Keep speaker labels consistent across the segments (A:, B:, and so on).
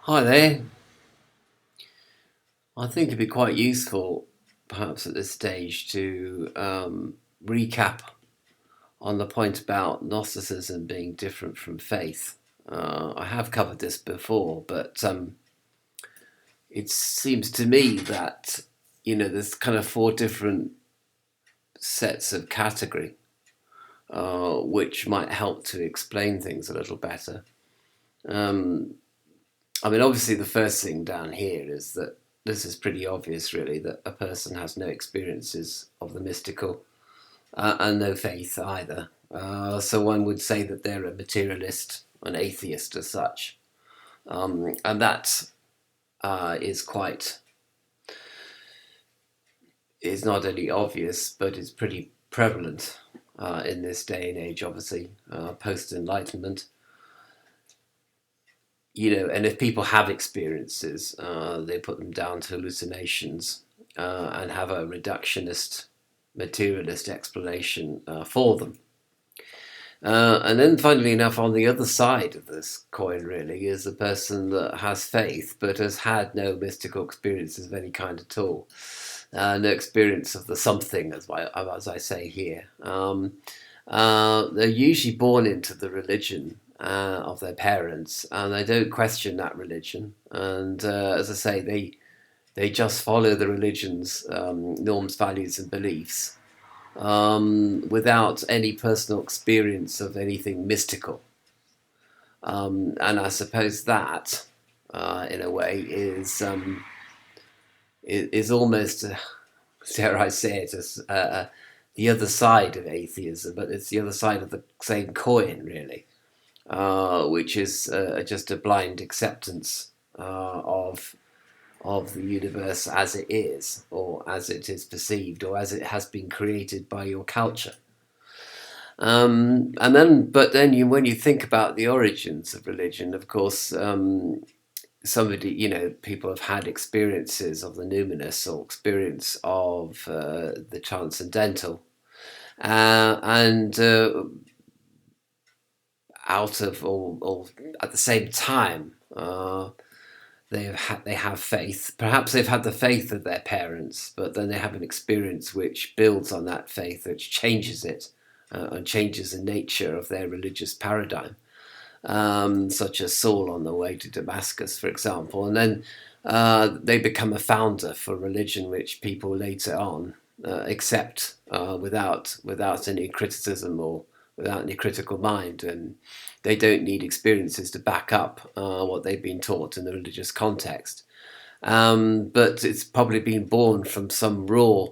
A: Hi there. I think it'd be quite useful, perhaps at this stage, to recap on the point about Gnosticism being different from faith. I have covered this before, but it seems to me that there's kind of four different sets of category, which might help to explain things a little better. Um, I mean, obviously, the first thing down here is that this is pretty obvious, really, that a person has no experiences of the mystical and no faith either. So one would say that they're a materialist, an atheist as such. And that is quite, is not only obvious, but is pretty prevalent in this day and age, obviously, post Enlightenment. And if people have experiences, they put them down to hallucinations and have a reductionist, materialist explanation for them. And then, funnily enough, on the other side of this coin, really, is the person that has faith but has had no mystical experiences of any kind at all. No experience of the something, as I say here. They're usually born into the religion of their parents, and they don't question that religion. And as I say, they just follow the religion's norms, values, and beliefs without any personal experience of anything mystical. And I suppose that, in a way, is almost, dare I say it, as the other side of atheism, but it's the other side of the same coin, really, which is just a blind acceptance of the universe as it is, or as it is perceived, or as it has been created by your culture. When you think about the origins of religion, of course, people have had experiences of the numinous or experience of the transcendental, and out of or at the same time. They have faith. Perhaps they've had the faith of their parents, but then they have an experience which builds on that faith, which changes it and changes the nature of their religious paradigm, such as Saul on the way to Damascus, for example. And then they become a founder for religion, which people later on accept without any criticism or without any critical mind, and they don't need experiences to back up what they've been taught in the religious context. But it's probably been born from some raw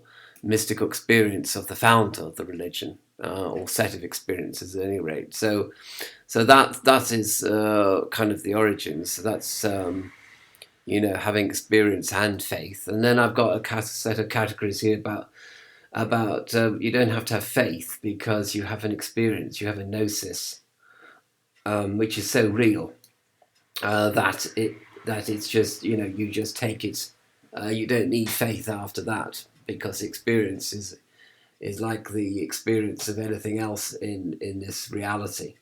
A: mystical experience of the founder of the religion, or set of experiences at any rate. So that is kind of the origins. So that's having experience and faith. And then I've got a set of categories here about you don't have to have faith because you have an experience, you have a gnosis, which is so real that it's just you just take it. You don't need faith after that because experience is like the experience of anything else in this reality,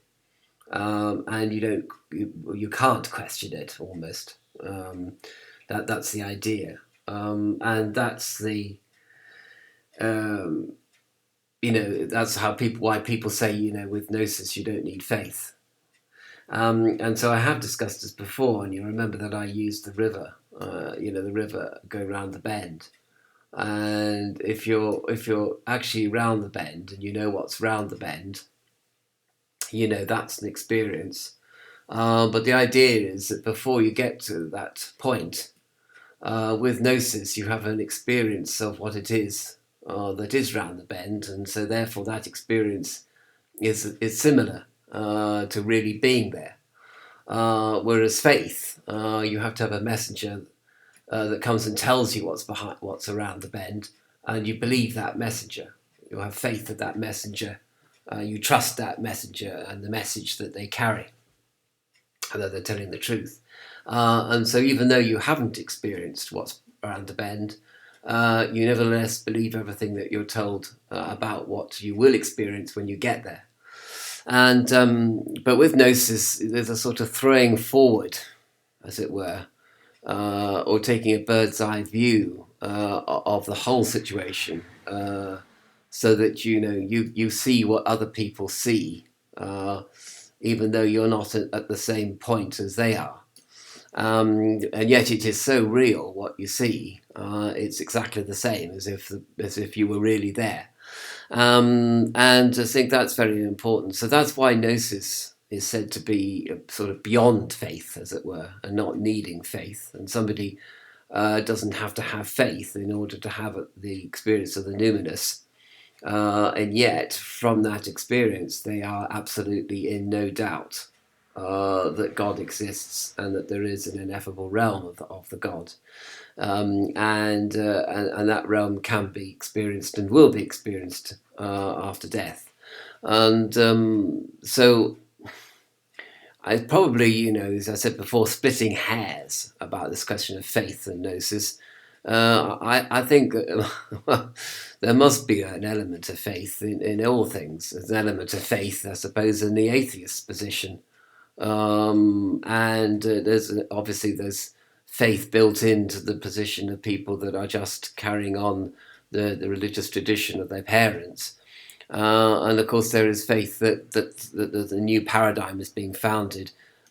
A: and you can't question it almost. That's the idea, and that's the that's why people say with gnosis you don't need faith. And so I have discussed this before, and you remember that I used the river, the river going round the bend. And if you're actually round the bend and you know what's round the bend, that's an experience. But the idea is that before you get to that point, with gnosis, you have an experience of what it is that is round the bend, and so therefore that experience is similar to really being there. Whereas faith, you have to have a messenger that comes and tells you what's around the bend, and you believe that messenger. You have faith that that messenger. You trust that messenger and the message that they carry, and that they're telling the truth. And so, even though you haven't experienced what's around the bend, you nevertheless believe everything that you're told about what you will experience when you get there. And but with gnosis, there's a sort of throwing forward as it were, or taking a bird's eye view of the whole situation, so that you see what other people see, even though you're not at the same point as they are. And yet it is so real what you see. It's exactly the same as if you were really there. And I think that's very important. So that's why Gnosis is said to be sort of beyond faith, as it were, and not needing faith. And somebody doesn't have to have faith in order to have the experience of the numinous. And yet, from that experience, they are absolutely in no doubt that God exists and that there is an ineffable realm of the God. And that realm can be experienced and will be experienced after death. And so I probably, as I said before, splitting hairs about this question of faith and Gnosis. I think there must be an element of faith in all things. There's an element of faith, I suppose, in the atheist position. And there's faith built into the position of people that are just carrying on the religious tradition of their parents. And of course, there is faith that the new paradigm is being founded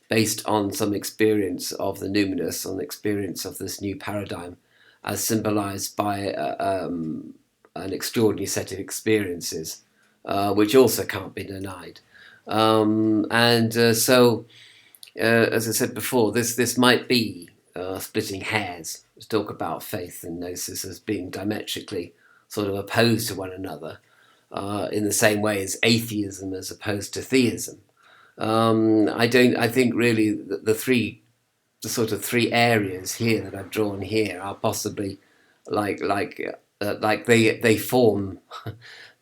A: based on some experience of the numinous, on the experience of this new paradigm, as symbolized by an extraordinary set of experiences, which also can't be denied. So, as I said before, this might be splitting hairs to talk about faith and Gnosis as being diametrically sort of opposed to one another, in the same way as atheism as opposed to theism. I think really the sort of three areas here that I've drawn here are possibly like they form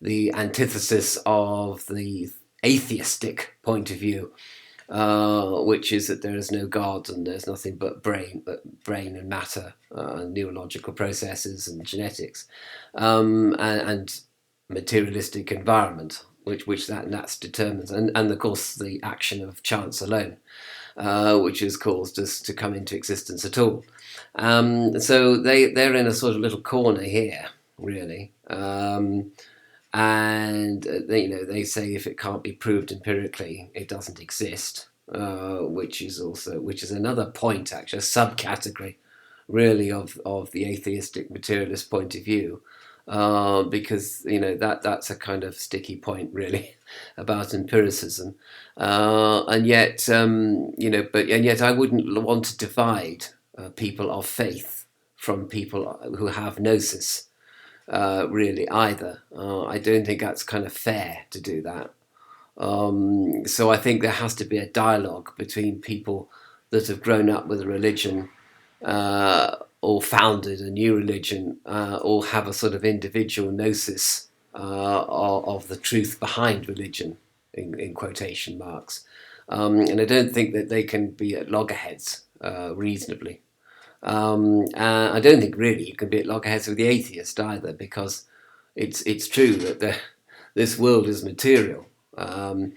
A: the antithesis of the atheistic point of view, which is that there is no God and there's nothing but brain and matter, neurological processes and genetics, and materialistic environment, which that's determines, and of course the action of chance alone, which has caused us to come into existence at all. So they're in a sort of little corner here, really. And they say if it can't be proved empirically, it doesn't exist, which is another point, actually, a subcategory, really, of the atheistic materialist point of view, because that's a kind of sticky point, really, about empiricism, and yet I wouldn't want to divide people of faith from people who have gnosis. Really either. I don't think that's kind of fair to do that. So I think there has to be a dialogue between people that have grown up with a religion, or founded a new religion, or have a sort of individual gnosis of the truth behind religion, in quotation marks. And I don't think that they can be at loggerheads reasonably. I don't think really you can be at loggerheads with the atheist either, because it's true that this world is material, and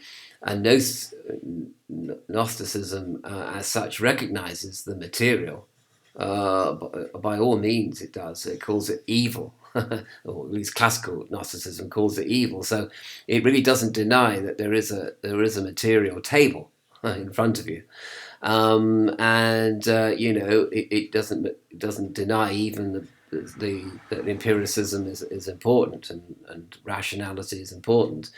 A: Gnosticism as such recognizes the material. By all means, it does. It calls it evil, or at least classical Gnosticism calls it evil. So it really doesn't deny that there is a material table in front of you. It doesn't deny even that empiricism is important, and rationality is important.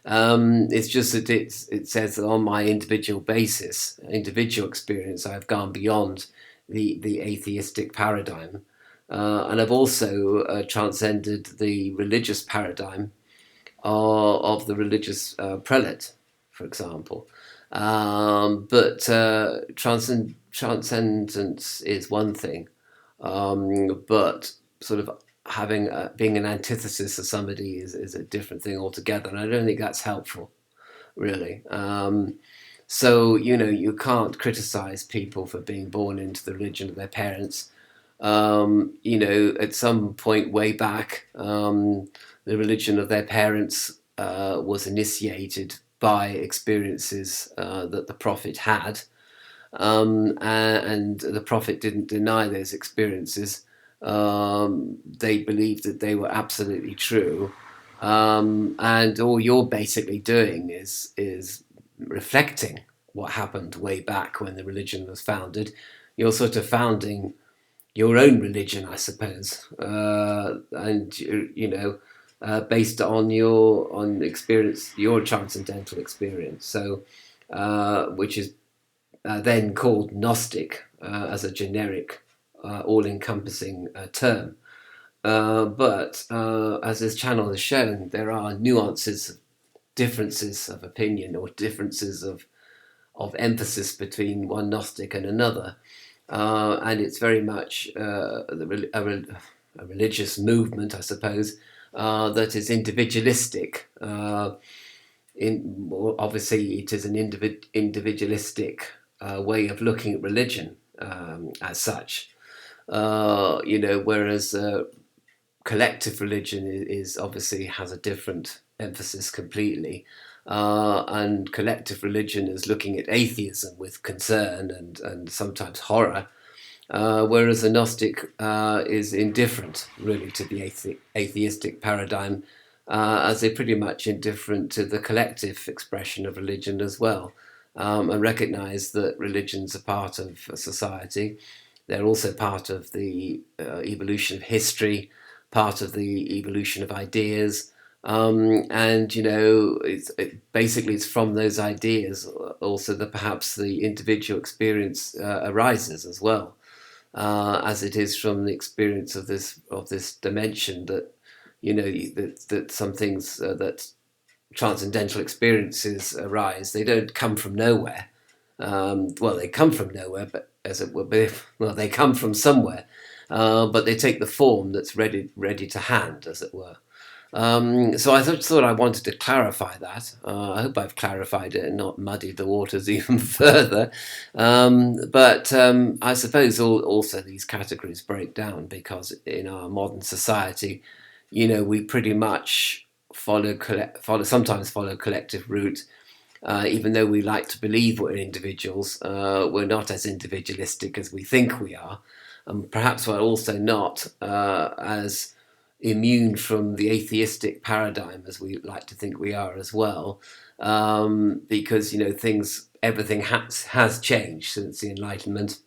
A: It's just that it says that on my individual basis, individual experience, I've gone beyond the atheistic paradigm, and I've also transcended the religious paradigm of the religious prelate, for example. But transcendence is one thing, but sort of being an antithesis of somebody is a different thing altogether, and I don't think that's helpful, really. So you can't criticize people for being born into the religion of their parents. At some point way back, the religion of their parents was initiated by experiences that the prophet had, and the Prophet didn't deny those experiences. They believed that they were absolutely true, and all you're basically doing is reflecting what happened way back when the religion was founded. You're sort of founding your own religion, I suppose, and based on your experience, your transcendental experience. So, which is then called Gnostic as a generic, all-encompassing term. But as this channel has shown, there are nuances, differences of opinion, or differences of emphasis between one Gnostic and another. And it's very much a religious movement, I suppose, that is individualistic. Obviously, it is an individualistic way of looking at religion as such. Whereas collective religion is obviously has a different emphasis completely. And collective religion is looking at atheism with concern and sometimes horror, whereas the Gnostic is indifferent, really, to the atheistic paradigm, as they're pretty much indifferent to the collective expression of religion as well, and recognise that religions are part of society. They're also part of the evolution of history, part of the evolution of ideas. Basically it's from those ideas also that perhaps the individual experience arises as well, as it is from the experience of this dimension that that some things that transcendental experiences arise. They don't come from nowhere. Well, they come from nowhere, but as it will be, well, they come from somewhere, but they take the form that's ready to hand, as it were. So I thought I wanted to clarify that. I hope I've clarified it and not muddied the waters even further. But I suppose also these categories break down because in our modern society, we pretty much sometimes follow collective route. Even though we like to believe we're individuals, we're not as individualistic as we think we are. And perhaps we're also not as immune from the atheistic paradigm as we like to think we are as well, because everything has changed since the Enlightenment,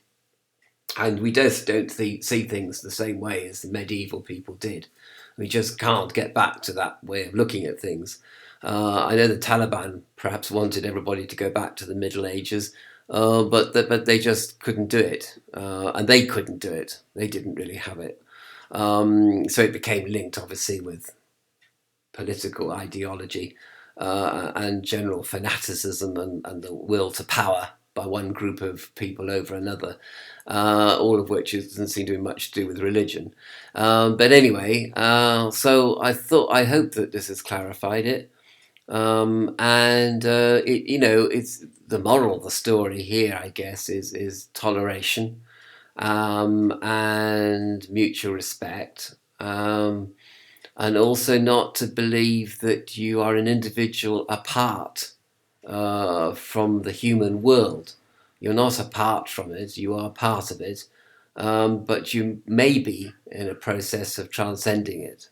A: and we just don't see things the same way as the medieval people did. We just can't get back to that way of looking at things. I know the Taliban perhaps wanted everybody to go back to the Middle Ages, but they just couldn't do it, and they couldn't do it. They didn't really have it. So it became linked, obviously, with political ideology and general fanaticism and the will to power by one group of people over another, all of which doesn't seem to be much to do with religion. But anyway, so I hope that this has clarified it. It's the moral of the story here, I guess, is toleration, and mutual respect, and also not to believe that you are an individual apart from the human world. You're not apart from it, you are part of it, but you may be in a process of transcending it.